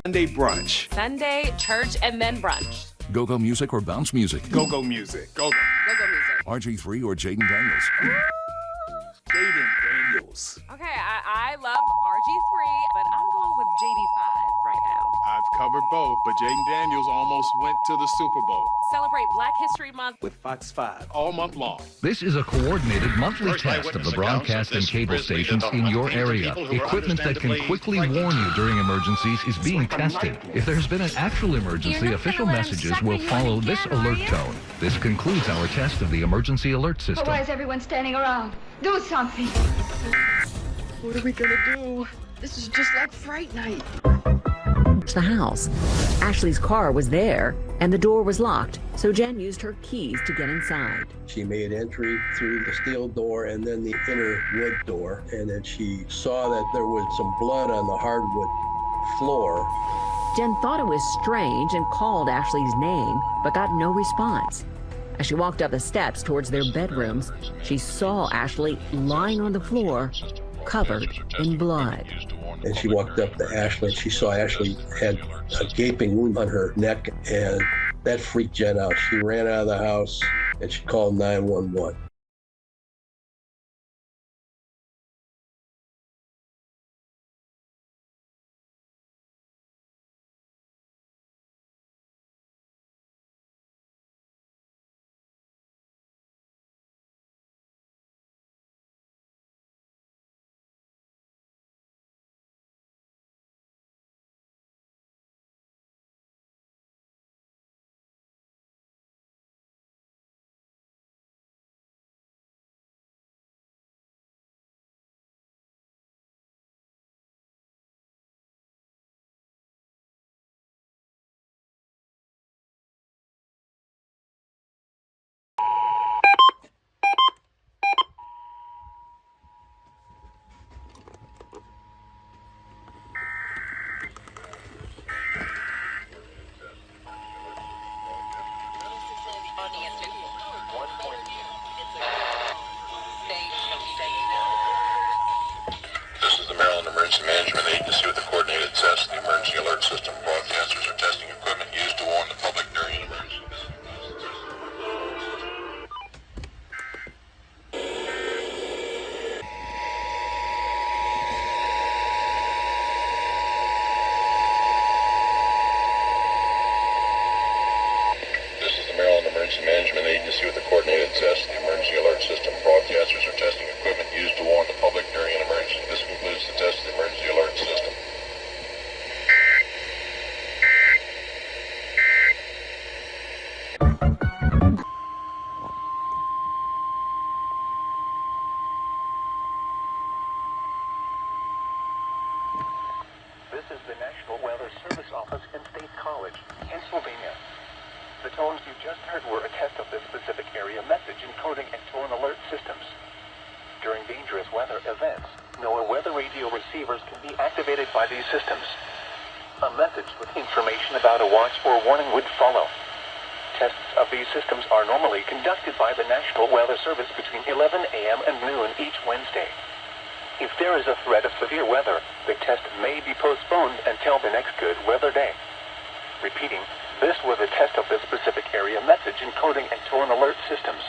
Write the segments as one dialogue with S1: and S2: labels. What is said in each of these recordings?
S1: Sunday brunch.
S2: Sunday church and then brunch.
S3: Go-go music or bounce music?
S1: Go-go music. Go-go.
S2: Go-go music.
S3: RG3 or Jaden Daniels?
S1: Jaden Daniels.
S2: Okay, I love RG3, but I'm going with JD5 right now.
S1: I've covered both, but Jaden Daniels almost went to the Super Bowl.
S2: Celebrate Black History Month
S1: with Fox 5 all month long.
S3: This is a coordinated monthly test of the broadcast and cable stations in your area. Equipment that can quickly warn you during emergencies is being tested. If there's been an actual emergency, official messages will follow this alert tone. This concludes our test of the emergency alert system.
S4: Why is everyone standing around? Do something.
S5: What are we gonna do? This is just like Fright Night.
S6: The house. Ashley's car was there, and the door was locked, so Jen used her keys to get inside.
S7: She made entry through the steel door and then the inner wood door, and then she saw that there was some blood on the hardwood floor.
S6: Jen thought it was strange and called Ashley's name, but got no response. As she walked up the steps towards their bedrooms, she saw Ashley lying on the floor, covered in blood.
S7: And she walked up to Ashley, and she saw Ashley had a gaping wound on her neck, and that freaked Jen out. She ran out of the house, and she called 911.
S8: This is the Maryland Emergency Management Agency with the coordinated test of the emergency alert system. Broadcasters are testing equipment used to warn the public during an emergency. This is the Maryland Emergency Management Agency with the coordinated test of the emergency alert system. Broadcasters are testing equipment used to warn the public during an emergency. This concludes the test of the emergency alert system.
S9: This is the National Weather Service Office in State College, Pennsylvania. The tones you just heard were a test of the specific area message encoding and tone alert systems. During dangerous weather events, NOAA weather radio receivers can be activated by these systems. A message with information about a watch or warning would follow. Tests of these systems are normally conducted by the National Weather Service between 11 a.m. and noon each Wednesday. If there is a threat of severe weather, the test may be postponed until the next good weather day. Repeating, this was a test of the specific area message encoding and tone alert systems.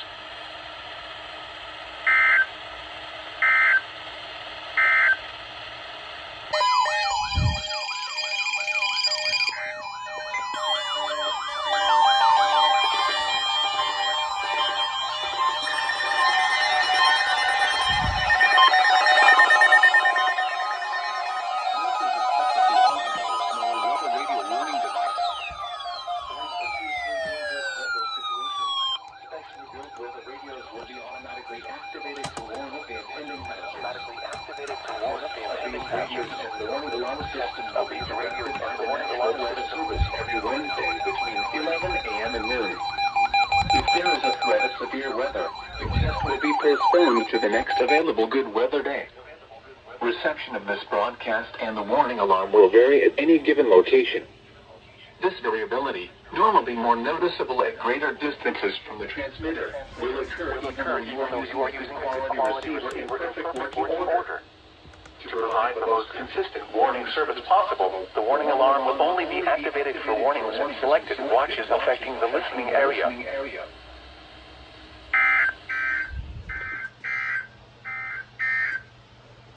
S9: To the next available good weather day. Reception of this broadcast and the warning alarm will vary at any given location. This variability, normally more noticeable at greater distances from the transmitter, will occur even when you are using quality receiver in perfect working order. To provide the most consistent warning service possible, the warning alarm will only be activated for warnings when selected watches affecting the listening area.